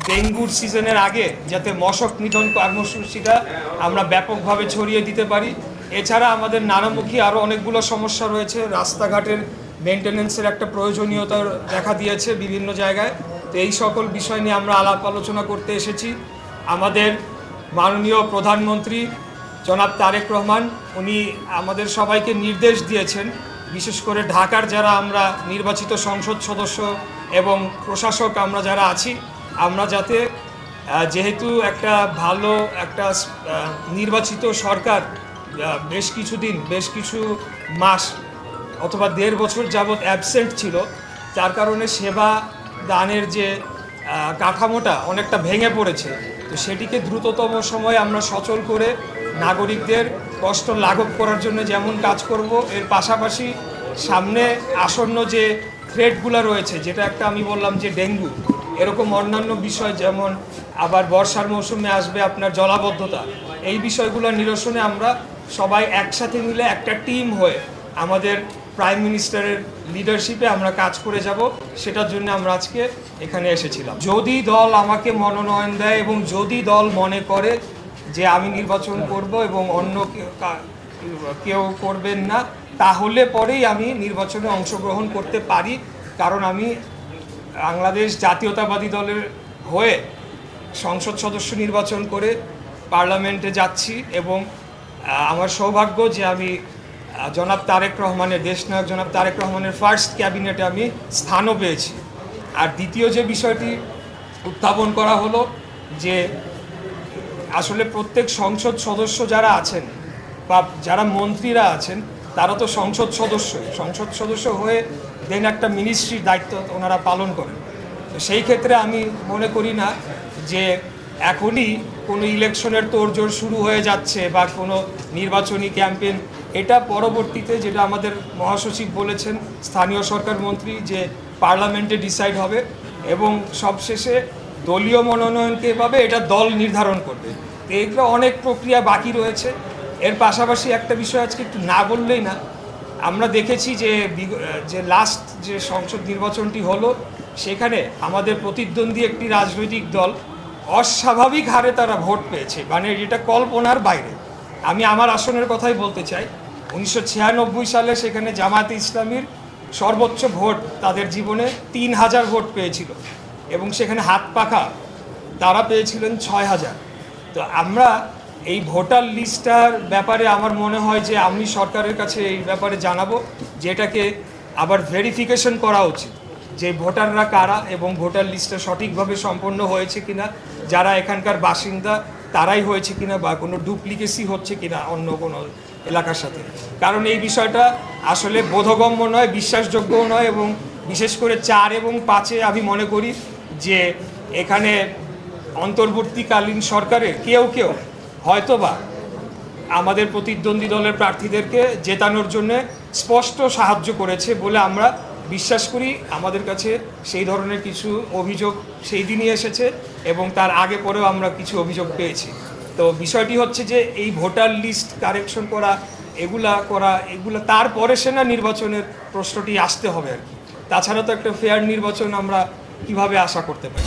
ডেঙ্গুর সিজনের আগে যাতে মশক নিধন কর্মসূচিটা আমরা ব্যাপকভাবে ছড়িয়ে দিতে পারি। এছাড়া আমাদের নানামুখী আরও অনেকগুলো সমস্যা রয়েছে। রাস্তাঘাটের মেনটেন্যান্সের একটা প্রয়োজনীয়তা দেখা দিয়েছে বিভিন্ন জায়গায়। তো এই সকল বিষয় নিয়ে আমরা আলাপ আলোচনা করতে এসেছি। আমাদের মাননীয় প্রধানমন্ত্রী জনাব তারেক রহমান উনি আমাদের সবাইকে নির্দেশ দিয়েছেন, বিশেষ করে ঢাকার যারা আমরা নির্বাচিত সংসদ সদস্য এবং প্রশাসক আমরা যারা আছি, আমরা যাতে যেহেতু একটা ভালো একটা নির্বাচিত সরকার বেশ কিছু মাস অথবা 1.5 বছর যাবৎ অ্যাবসেন্ট ছিল, যার কারণে সেবা দানের যে কাঠামোটা অনেকটা ভেঙে পড়েছে। তো সেটিকে দ্রুততম সময়ে আমরা সচল করে নাগরিকদের কষ্ট লাঘব করার জন্য যেমন কাজ করব, এর পাশাপাশি সামনে আসন্ন যে থ্রেটগুলো রয়েছে, যেটা একটা আমি বললাম যে ডেঙ্গু, এরকম অন্যান্য বিষয় যেমন আবার বর্ষার মৌসুমে আসবে আপনার জলাবদ্ধতা, এই বিষয়গুলো নিরসনে আমরা সবাই একসাথে মিলে একটা টিম হয়ে আমাদের প্রাইম মিনিস্টারের লিডারশিপে আমরা কাজ করে যাব। সেটার জন্য আমরা আজকে এখানে এসেছিলাম। যদি দল আমাকে মনোনয়ন দেয় এবং যদি দল মনে করে যে আমি নির্বাচন করব এবং অন্য কেউ করবেন না, তাহলে পরেই আমি নির্বাচনে অংশগ্রহণ করতে পারি। কারণ আমি বাংলাদেশ জাতীয়তাবাদী দলের হয়ে সংসদ সদস্য নির্বাচন করে পার্লামেন্টে যাচ্ছি এবং আমার সৌভাগ্য যে আমি জনাব তারেক রহমানের, দেশনায়ক জনাব তারেক রহমানের ফার্স্ট ক্যাবিনেটে আমি স্থানও পেয়েছি। আর দ্বিতীয় যে বিষয়টি উত্থাপন করা হলো যে আসলে প্রত্যেক সংসদ সদস্য যারা আছেন বা যারা মন্ত্রীরা আছেন তারা তো সংসদ সদস্য হয়ে দেন একটা মিনিস্ট্রির দায়িত্ব ওনারা পালন করেন। তো সেই ক্ষেত্রে আমি মনে করি না যে এখনই কোনো ইলেকশনের তোড়জোড় শুরু হয়ে যাচ্ছে বা কোনো নির্বাচনী ক্যাম্পেইন, এটা পরবর্তীতে যেটা আমাদের মহাসচিব বলেছেন স্থানীয় সরকার মন্ত্রী যে পার্লামেন্টে ডিসাইড হবে এবং সবশেষে দলীয় মনোনয়নকে পাবে, এটা দল নির্ধারণ করবে। এইগুলো অনেক প্রক্রিয়া বাকি রয়েছে। এর পাশাপাশি একটা বিষয় আজকে একটু না বললেই না, আমরা দেখেছি যে লাস্ট যে সংসদ নির্বাচনটি হলো সেখানে আমাদের প্রতিদ্বন্দ্বী একটি রাজনৈতিক দল অস্বাভাবিক হারে তারা ভোট পেয়েছে, মানে এটা কল্পনার বাইরে। আমি আমার আসনের কথাই বলতে চাই। 1996 সালে সেখানে জামায়াতে ইসলামীর সর্বোচ্চ ভোট তাদের জীবনে 3000 ভোট পেয়েছিল এবং সেখানে হাত পাখা তারা পেয়েছিলেন 6000। তো আমরা এই ভোটার লিস্টটার ব্যাপারে আমার মনে হয় যে আমি সরকারের কাছে এই ব্যাপারে জানাবো যে এটাকে আবার ভেরিফিকেশন করা উচিত যে ভোটাররা কারা এবং ভোটার লিস্টটা সঠিকভাবে সম্পন্ন হয়েছে কিনা, যারা এখানকার বাসিন্দা তারাই হয়েছে কিনা বা কোনো ডুপ্লিকেসি হচ্ছে কিনা অন্য কোনো এলাকার সাথে। কারণ এই বিষয়টা আসলে বোধগম্য নয়, বিশ্বাসযোগ্যও নয় এবং বিশেষ করে 4 এবং 5-এ আমি মনে করি যে এখানে অন্তর্বর্তীকালীন সরকারের কেউ হয়তোবা আমাদের প্রতিদ্বন্দ্বী দলের প্রার্থীদেরকে জেতানোর জন্য স্পষ্ট সাহায্য করেছে বলে আমরা বিশ্বাস করি। আমাদের কাছে সেই ধরনের কিছু অভিযোগ সেই দিনই এসেছে এবং তার আগে পরেও আমরা কিছু অভিযোগ পেয়েছি। তো বিষয়টি হচ্ছে যে এই ভোটার লিস্ট কারেকশন করা এগুলা তারপরে সেনা নির্বাচনের প্রশ্নটি আসতে হবে আর কি। তাছাড়া তো একটা ফেয়ার নির্বাচন আমরা কিভাবে আশা করতে পারি।